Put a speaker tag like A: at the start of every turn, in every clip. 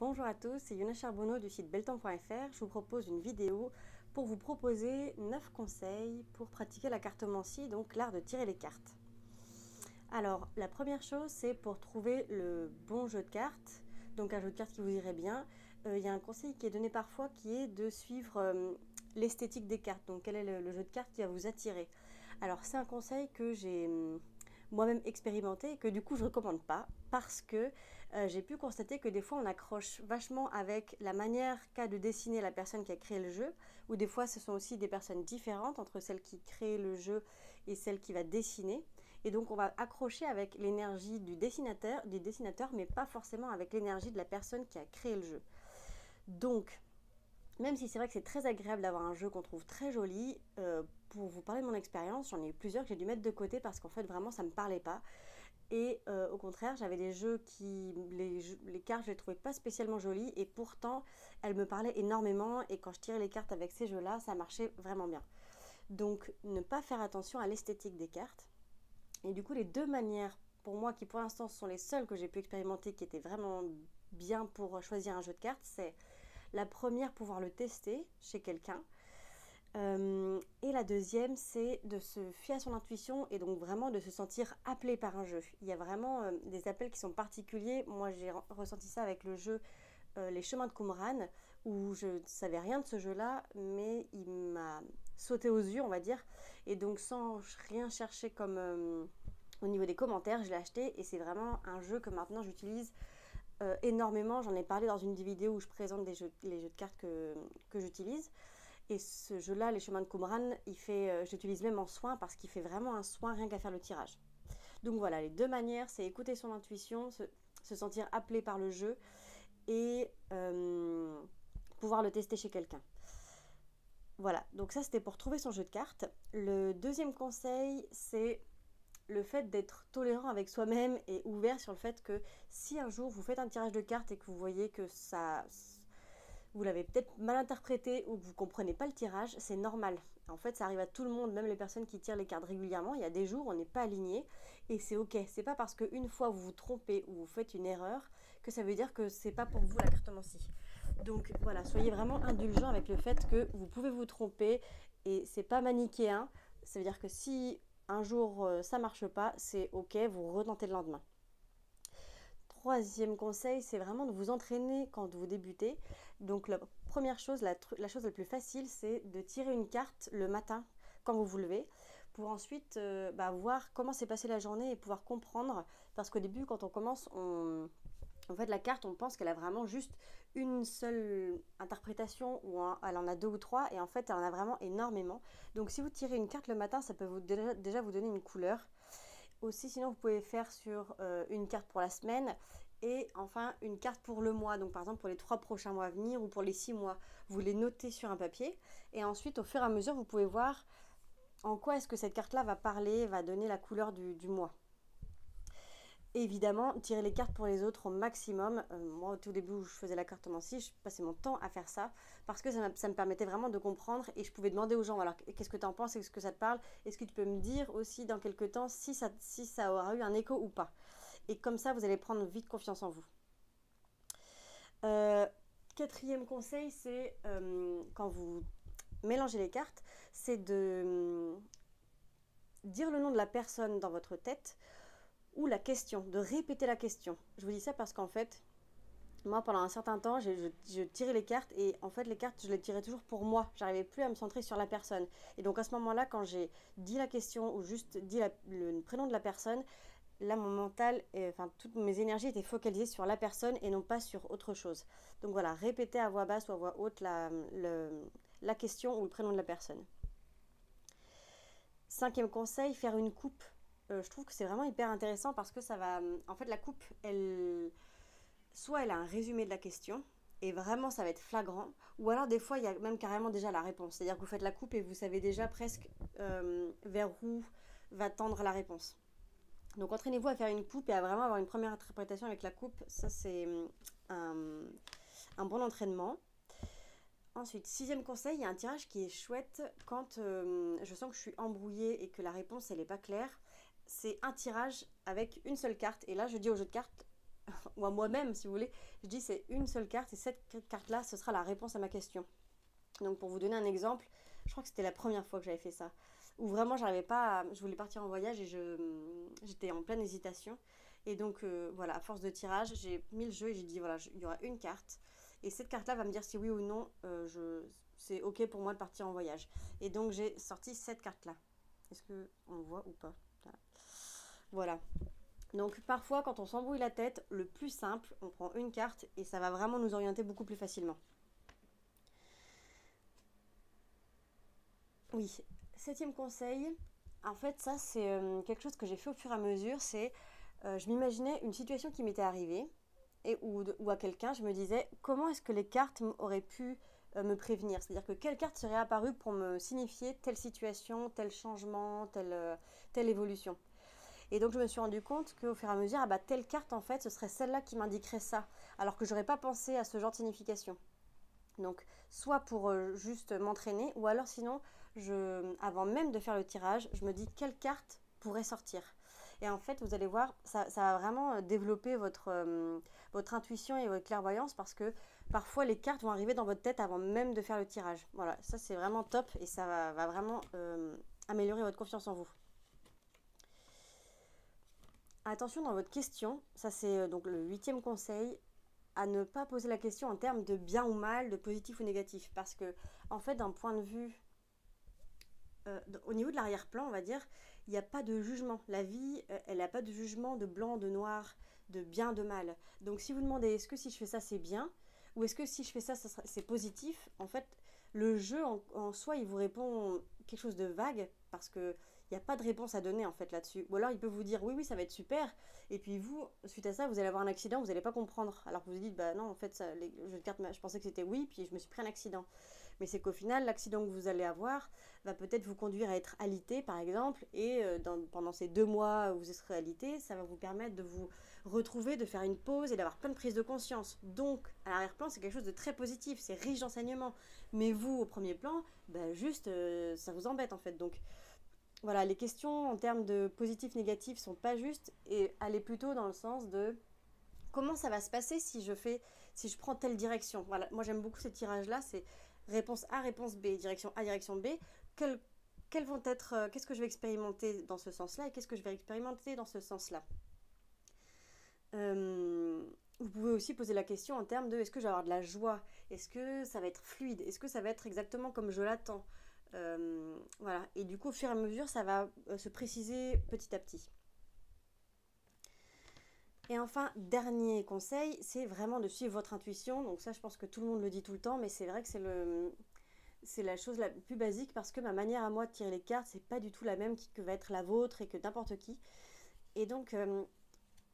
A: Bonjour à tous, c'est Yuna Charbonneau du site belletemps.fr. Je vous propose une vidéo pour vous proposer 9 conseils pour pratiquer la cartomancie, donc l'art de tirer les cartes. Alors, la première chose, c'est pour trouver le bon jeu de cartes, donc un jeu de cartes qui vous irait bien. Il y a un conseil qui est donné parfois qui est de suivre l'esthétique des cartes, donc quel est le jeu de cartes qui va vous attirer. Alors, c'est un conseil que j'ai moi-même expérimenté et que du coup je ne recommande pas parce que j'ai pu constater que des fois on accroche vachement avec la manière qu'a de dessiner la personne qui a créé le jeu, ou des fois ce sont aussi des personnes différentes entre celle qui crée le jeu et celle qui va dessiner, et donc on va accrocher avec l'énergie du dessinateur mais pas forcément avec l'énergie de la personne qui a créé le jeu. Donc même si c'est vrai que c'est très agréable d'avoir un jeu qu'on trouve très joli, pour vous parler de mon expérience, j'en ai eu plusieurs que j'ai dû mettre de côté parce qu'en fait vraiment ça me parlait pas. Et au contraire, j'avais des jeux qui, les cartes, je les trouvais pas spécialement jolies et pourtant elles me parlaient énormément, et quand je tirais les cartes avec ces jeux-là, ça marchait vraiment bien. Donc ne pas faire attention à l'esthétique des cartes. Et du coup, les deux manières pour moi qui pour l'instant sont les seules que j'ai pu expérimenter qui étaient vraiment bien pour choisir un jeu de cartes, c'est la première, pouvoir le tester chez quelqu'un. Et la deuxième, c'est de se fier à son intuition et donc vraiment de se sentir appelé par un jeu. Il y a vraiment des appels qui sont particuliers. Moi, j'ai ressenti ça avec le jeu Les Chemins de Qumran, où je ne savais rien de ce jeu-là, mais il m'a sauté aux yeux, on va dire. Et donc, sans rien chercher comme au niveau des commentaires, je l'ai acheté et c'est vraiment un jeu que maintenant j'utilise énormément. J'en ai parlé dans une des vidéos où je présente les jeux de cartes que j'utilise. Et ce jeu-là, les Chemins de Qumran, je l'utilise même en soin parce qu'il fait vraiment un soin rien qu'à faire le tirage. Donc voilà, les deux manières, c'est écouter son intuition, se sentir appelé par le jeu et pouvoir le tester chez quelqu'un. Voilà, donc ça c'était pour trouver son jeu de cartes. Le deuxième conseil, c'est le fait d'être tolérant avec soi-même et ouvert sur le fait que si un jour vous faites un tirage de cartes et que vous voyez que vous l'avez peut-être mal interprété ou que vous ne comprenez pas le tirage, c'est normal. En fait, ça arrive à tout le monde, même les personnes qui tirent les cartes régulièrement. Il y a des jours où on n'est pas aligné et c'est ok. C'est pas parce qu'une fois vous vous trompez ou vous faites une erreur que ça veut dire que c'est pas pour vous la cartomancie. Donc voilà, soyez vraiment indulgents avec le fait que vous pouvez vous tromper et c'est pas manichéen. Ça veut dire que si un jour ça marche pas, c'est ok, vous retentez le lendemain. Troisième conseil, c'est vraiment de vous entraîner quand vous débutez. Donc la première chose, la chose la plus facile, c'est de tirer une carte le matin quand vous vous levez, pour ensuite voir comment s'est passée la journée et pouvoir comprendre. Parce qu'au début, quand on commence, en fait, la carte, on pense qu'elle a vraiment juste une seule interprétation ou elle en a deux ou trois, et en fait, elle en a vraiment énormément. Donc si vous tirez une carte le matin, ça peut déjà vous donner une couleur. Aussi, sinon, vous pouvez faire sur une carte pour la semaine et enfin une carte pour le mois. Donc, par exemple, pour les 3 prochains mois à venir ou pour les 6 mois, vous les notez sur un papier. Et ensuite, au fur et à mesure, vous pouvez voir en quoi est-ce que cette carte-là va parler, va donner la couleur du mois. Et évidemment, tirer les cartes pour les autres au maximum. Moi, au tout début où je faisais la cartomancie, je passais mon temps à faire ça parce que ça me permettait vraiment de comprendre et je pouvais demander aux gens, alors qu'est-ce que tu en penses, est-ce que ça te parle, est-ce que tu peux me dire aussi dans quelques temps si ça aura eu un écho ou pas. Et comme ça, vous allez prendre vite confiance en vous. Quatrième conseil, c'est quand vous mélangez les cartes, c'est de dire le nom de la personne dans votre tête ou la question, de répéter la question. Je vous dis ça parce qu'en fait, moi pendant un certain temps, je tirais les cartes et en fait les cartes, je les tirais toujours pour moi. J'arrivais plus à me centrer sur la personne. Et donc à ce moment-là, quand j'ai dit la question ou juste dit le prénom de la personne, là mon mental, enfin toutes mes énergies étaient focalisées sur la personne et non pas sur autre chose. Donc voilà, répétez à voix basse ou à voix haute la question ou le prénom de la personne. Cinquième conseil, faire une coupe. Je trouve que c'est vraiment hyper intéressant parce que ça va... En fait, la coupe, soit elle a un résumé de la question, et vraiment ça va être flagrant, ou alors des fois il y a même carrément déjà la réponse. C'est-à-dire que vous faites la coupe et vous savez déjà presque vers où va tendre la réponse. Donc entraînez-vous à faire une coupe et à vraiment avoir une première interprétation avec la coupe. Ça, c'est un bon entraînement. Ensuite, sixième conseil, il y a un tirage qui est chouette quand je sens que je suis embrouillée et que la réponse elle n'est pas claire. C'est un tirage avec une seule carte. Et là, je dis au jeu de cartes, ou à moi-même si vous voulez, je dis c'est une seule carte et cette carte-là, ce sera la réponse à ma question. Donc pour vous donner un exemple, je crois que c'était la première fois que j'avais fait ça, où vraiment j'arrivais pas, je voulais partir en voyage et j'étais en pleine hésitation. Et donc voilà, à force de tirage, j'ai mis le jeu et j'ai dit voilà, il y aura une carte. Et cette carte-là va me dire si oui ou non c'est ok pour moi de partir en voyage. Et donc j'ai sorti cette carte-là. Est-ce qu'on voit ou pas? Voilà. Donc parfois quand on s'embrouille la tête, le plus simple, on prend une carte et ça va vraiment nous orienter beaucoup plus facilement. Oui, septième conseil, en fait ça c'est quelque chose que j'ai fait au fur et à mesure, c'est je m'imaginais une situation qui m'était arrivée ou à quelqu'un, je me disais comment est-ce que les cartes auraient pu me prévenir, c'est-à-dire que quelle carte serait apparue pour me signifier telle situation, tel changement, telle évolution. Et donc je me suis rendu compte qu'au fur et à mesure, ah bah, telle carte en fait, ce serait celle-là qui m'indiquerait ça, alors que j'aurais pas pensé à ce genre de signification. Donc soit pour juste m'entraîner, ou alors sinon, avant même de faire le tirage, je me dis quelle carte pourrait sortir. Et en fait, vous allez voir, ça va vraiment développer votre intuition et votre clairvoyance parce que parfois les cartes vont arriver dans votre tête avant même de faire le tirage. Voilà, ça c'est vraiment top et ça va vraiment améliorer votre confiance en vous. Attention dans votre question, ça c'est donc le huitième conseil, à ne pas poser la question en termes de bien ou mal, de positif ou négatif. Parce que, en fait, d'un point de vue, au niveau de l'arrière-plan, on va dire, il n'y a pas de jugement. La vie, elle n'a pas de jugement de blanc, de noir, de bien, de mal. Donc, si vous demandez est-ce que si je fais ça, c'est bien, ou est-ce que si je fais ça, c'est positif, en fait, le jeu en soi, il vous répond quelque chose de vague, parce que il n'y a pas de réponse à donner en fait là-dessus. Ou alors il peut vous dire oui, oui, ça va être super, et puis vous, suite à ça, vous allez avoir un accident, vous n'allez pas comprendre. Alors que vous vous dites, bah non, en fait, ça, les jeux de cartes, je pensais que c'était oui, puis je me suis pris un accident. Mais c'est qu'au final, l'accident que vous allez avoir va peut-être vous conduire à être alité, par exemple, et pendant ces 2 mois où vous serez alité, ça va vous permettre de vous retrouver, de faire une pause et d'avoir plein de prises de conscience. Donc, à l'arrière-plan, c'est quelque chose de très positif, c'est riche d'enseignements. Mais vous, au premier plan, bah, juste, ça vous embête en fait. Donc, voilà, les questions en termes de positif, négatif sont pas justes et allez plutôt dans le sens de comment ça va se passer si je prends telle direction. Voilà, moi j'aime beaucoup ces tirages-là, c'est réponse A, réponse B, direction A, direction B. Quels vont être, qu'est-ce que je vais expérimenter dans ce sens-là et qu'est-ce que je vais expérimenter dans ce sens-là. Vous pouvez aussi poser la question en termes de est-ce que je vais avoir de la joie, est-ce que ça va être fluide, est-ce que ça va être exactement comme je l'attends. Voilà, et du coup au fur et à mesure ça va se préciser petit à petit. Et enfin, dernier conseil, c'est vraiment de suivre votre intuition. Donc ça, je pense que tout le monde le dit tout le temps, mais c'est vrai que c'est la chose la plus basique parce que ma manière à moi de tirer les cartes, c'est pas du tout la même que va être la vôtre et que n'importe qui. Et donc,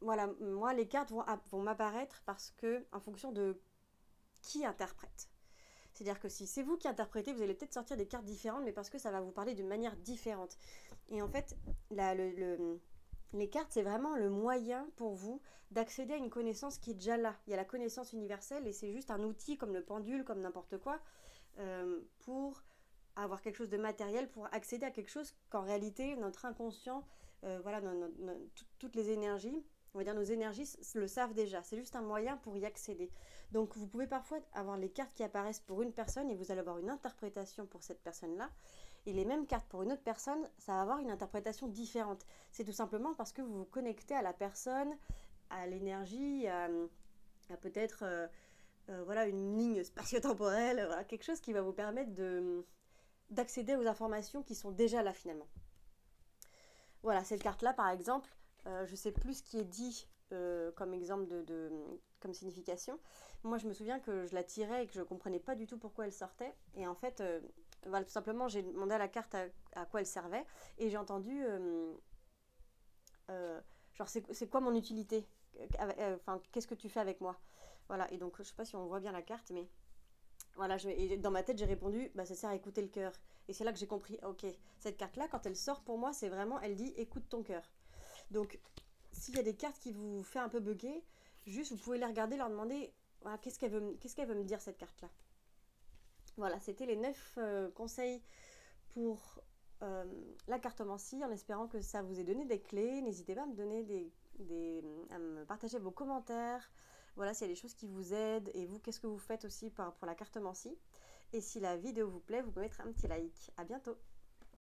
A: voilà, moi, les cartes vont m'apparaître parce que, en fonction de qui interprète. C'est-à-dire que si c'est vous qui interprétez, vous allez peut-être sortir des cartes différentes, mais parce que ça va vous parler d'une manière différente. Et en fait, les cartes, c'est vraiment le moyen pour vous d'accéder à une connaissance qui est déjà là. Il y a la connaissance universelle et c'est juste un outil comme le pendule, comme n'importe quoi, pour avoir quelque chose de matériel, pour accéder à quelque chose qu'en réalité, notre inconscient, voilà, toutes les énergies, on va dire nos énergies le savent déjà. C'est juste un moyen pour y accéder. Donc vous pouvez parfois avoir les cartes qui apparaissent pour une personne et vous allez avoir une interprétation pour cette personne-là. Et les mêmes cartes pour une autre personne, ça va avoir une interprétation différente. C'est tout simplement parce que vous vous connectez à la personne, à l'énergie, à peut-être voilà, une ligne spatio-temporelle, voilà, quelque chose qui va vous permettre d'accéder aux informations qui sont déjà là finalement. Voilà, cette carte-là par exemple, je ne sais plus ce qui est dit comme exemple comme signification. Moi je me souviens que je la tirais et que je ne comprenais pas du tout pourquoi elle sortait. Et en fait, voilà, tout simplement j'ai demandé à la carte à quoi elle servait et j'ai entendu genre c'est quoi mon utilité, enfin qu'est-ce que tu fais avec moi, voilà. Et donc je sais pas si on voit bien la carte, mais voilà, et dans ma tête j'ai répondu bah ça sert à écouter le cœur. Et c'est là que j'ai compris, ok, cette carte là quand elle sort pour moi c'est vraiment, elle dit écoute ton cœur. Donc s'il y a des cartes qui vous fait un peu bugger, juste vous pouvez les regarder, leur demander voilà, qu'est-ce qu'elle veut me dire cette carte là. Voilà, c'était les 9 conseils pour la cartomancie, en espérant que ça vous ait donné des clés. N'hésitez pas à me donner à me partager vos commentaires. Voilà, s'il y a des choses qui vous aident et vous, qu'est-ce que vous faites aussi pour la cartomancie. Et si la vidéo vous plaît, vous pouvez mettre un petit like. À bientôt!